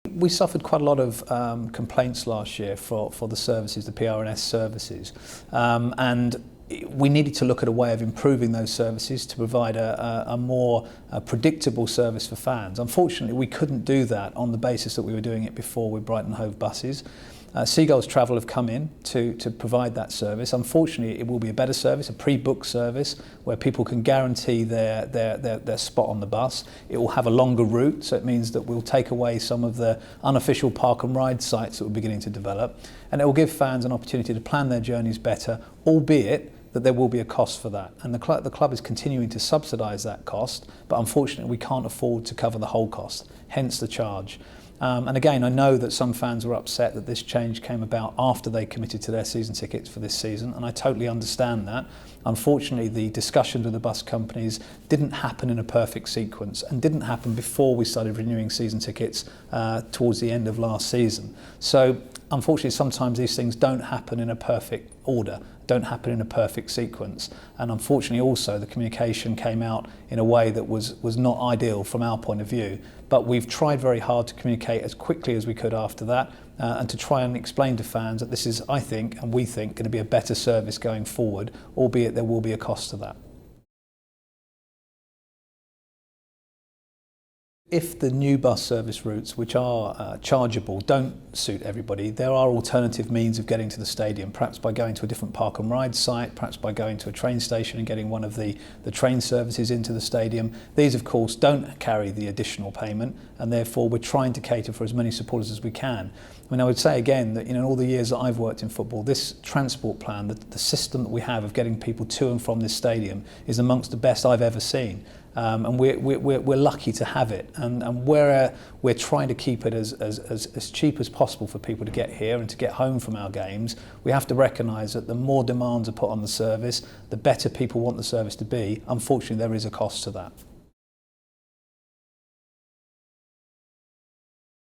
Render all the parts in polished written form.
We suffered quite a lot of complaints last year for the services, the PR&S services, and we needed to look at a way of improving those services to provide a more predictable service for fans. Unfortunately, we couldn't do that on the basis that we were doing it before with Brighton Hove buses. Seagulls Travel have come in to provide that service. Unfortunately, it will be a better service, a pre-booked service where people can guarantee their spot on the bus. It will have a longer route, so it means that we'll take away some of the unofficial park and ride sites that we're beginning to develop, and it will give fans an opportunity to plan their journeys better, albeit that there will be a cost for that. And the club is continuing to subsidise that cost, but unfortunately we can't afford to cover the whole cost, hence the charge. And again, I know that some fans were upset that this change came about after they committed to their season tickets for this season, and I totally understand that. Unfortunately, the discussions with the bus companies didn't happen in a perfect sequence and didn't happen before we started renewing season tickets towards the end of last season. So unfortunately, sometimes these things don't happen in a perfect order, don't happen in a perfect sequence. And unfortunately also the communication came out in a way that was not ideal from our point of view. But we've tried very hard to communicate as quickly as we could after that and to try and explain to fans that this is, I think, and we think, going to be a better service going forward, albeit there will be a cost to that. If the new bus service routes, which are chargeable, don't suit everybody, there are alternative means of getting to the stadium, perhaps by going to a different park and ride site, perhaps by going to a train station and getting one of the train services into the stadium. These, of course, don't carry the additional payment, and therefore we're trying to cater for as many supporters as we can. I mean, I would say again that, in all the years that I've worked in football, this transport plan, the system that we have of getting people to and from this stadium is amongst the best I've ever seen. And we're lucky to have it, and we're trying to keep it as cheap as possible for people to get here and to get home from our games. We have to recognise that the more demands are put on the service, the better people want the service to be. Unfortunately, there is a cost to that.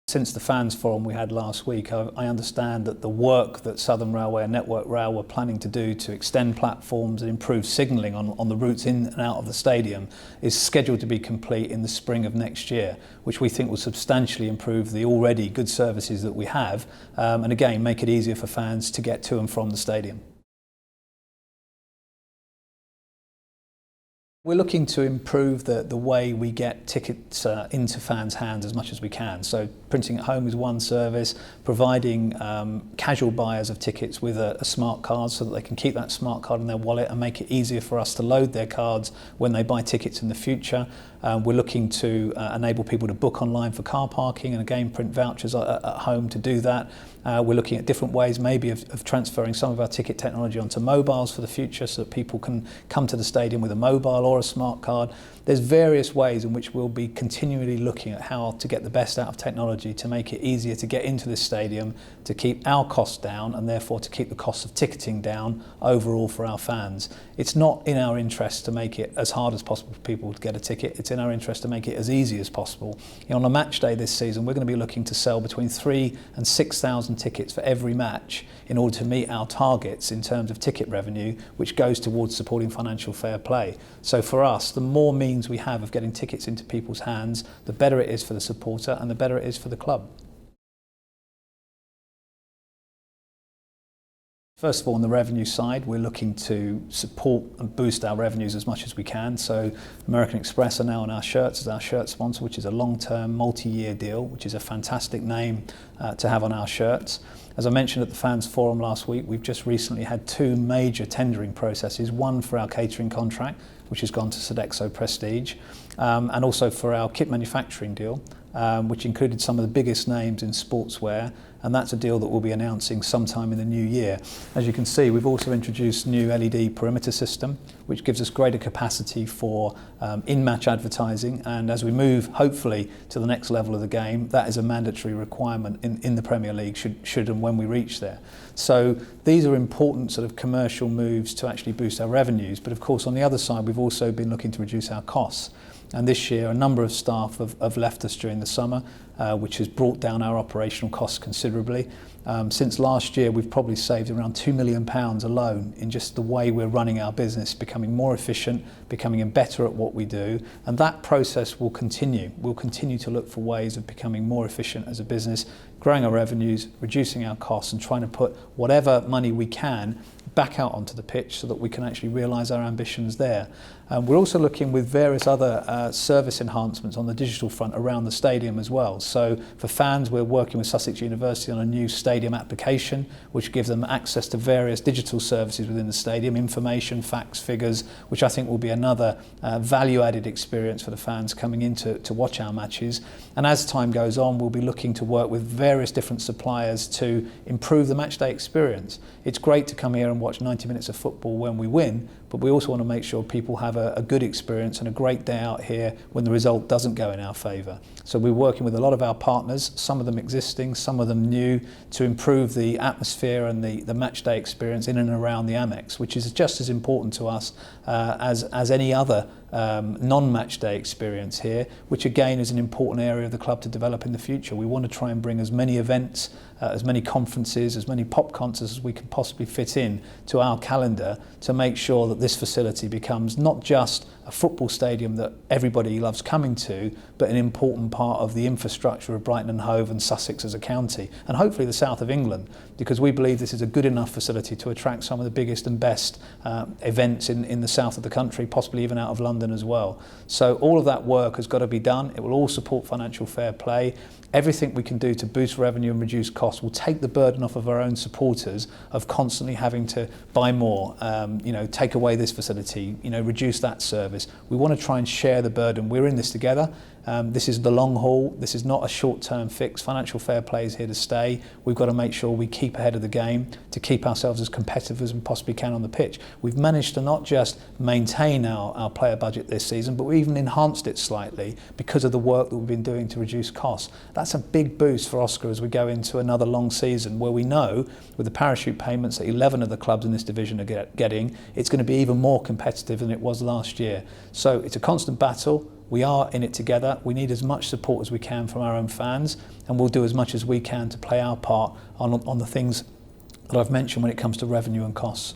Since the fans forum we had last week, I understand that the work that Southern Railway and Network Rail were planning to do to extend platforms and improve signalling on the routes in and out of the stadium is scheduled to be complete in the spring of next year, which we think will substantially improve the already good services that we have, and again make it easier for fans to get to and from the stadium. We're looking to improve the way we get tickets into fans' hands as much as we can. So printing at home is one service, providing casual buyers of tickets with a smart card so that they can keep that smart card in their wallet and make it easier for us to load their cards when they buy tickets in the future. We're looking to enable people to book online for car parking and again print vouchers at home to do that. We're looking at different ways maybe of transferring some of our ticket technology onto mobiles for the future so that people can come to the stadium with a mobile or a smart card. There's various ways in which we'll be continually looking at how to get the best out of technology to make it easier to get into this stadium, to keep our costs down and therefore to keep the cost of ticketing down overall for our fans. It's not in our interest to make it as hard as possible for people to get a ticket. It's in our interest to make it as easy as possible. On a match day this season, we're going to be looking to sell between 3,000 and 6,000 tickets for every match in order to meet our targets in terms of ticket revenue, which goes towards supporting financial fair play. So for us, the more means we have of getting tickets into people's hands, the better it is for the supporter and the better it is for the club. First of all, on the revenue side, we're looking to support and boost our revenues as much as we can. So American Express are now on our shirts as our shirt sponsor, which is a long-term, multi-year deal, which is a fantastic name to have on our shirts. As I mentioned at the Fans Forum last week, we've just recently had 2 major tendering processes, one for our catering contract, which has gone to Sodexo Prestige, and also for our kit manufacturing deal, which included some of the biggest names in sportswear, and that's a deal that we'll be announcing sometime in the new year. As you can see, we've also introduced new LED perimeter system, which gives us greater capacity for in-match advertising, and as we move, hopefully, to the next level of the game, that is a mandatory requirement in the Premier League, should and when we reach there. So these are important sort of commercial moves to actually boost our revenues, but of course on the other side, we've also been looking to reduce our costs. And this year, a number of staff have left us during the summer, which has brought down our operational costs considerably. Since last year, we've probably saved around £2 million alone in just the way we're running our business, becoming more efficient, becoming better at what we do. And that process will continue. We'll continue to look for ways of becoming more efficient as a business, growing our revenues, reducing our costs, and trying to put whatever money we can back out onto the pitch so that we can actually realise our ambitions there. We're also looking with various other service enhancements on the digital front around the stadium as well. So for fans, we're working with Sussex University on a new stadium application, which gives them access to various digital services within the stadium, information, facts, figures, which I think will be another value-added experience for the fans coming in to watch our matches. And as time goes on, we'll be looking to work with various different suppliers to improve the matchday experience. It's great to come here and watch 90 minutes of football when we win, but we also want to make sure people have a good experience and a great day out here when the result doesn't go in our favour. So we're working with a lot of our partners, some of them existing, some of them new, to improve the atmosphere and the match day experience in and around the Amex, which is just as important to us as any other non-match day experience here, which again is an important area of the club to develop in the future. We want to try and bring as many events, as many conferences, as many pop concerts as we can possibly fit in to our calendar to make sure that this facility becomes not just a football stadium that everybody loves coming to, but an important part of the infrastructure of Brighton and Hove and Sussex as a county, and hopefully the south of England, because we believe this is a good enough facility to attract some of the biggest and best events in the south of the country, possibly even out of London as well. So all of that work has got to be done. It will all support financial fair play. Everything we can do to boost revenue and reduce costs will take the burden off of our own supporters of constantly having to buy more, take away this facility, reduce that service. We want to try and share the burden. We're in this together. This is the long haul. This is not a short-term fix. Financial fair play is here to stay. We've got to make sure we keep ahead of the game to keep ourselves as competitive as we possibly can on the pitch. We've managed to not just maintain our player budget this season, but we even enhanced it slightly because of the work that we've been doing to reduce costs. That's a big boost for Oscar as we go into another long season where we know with the parachute payments that 11 of the clubs in this division are getting, it's going to be even more competitive than it was last year. So it's a constant battle. We are in it together. We need as much support as we can from our own fans, and we'll do as much as we can to play our part on the things that I've mentioned when it comes to revenue and costs.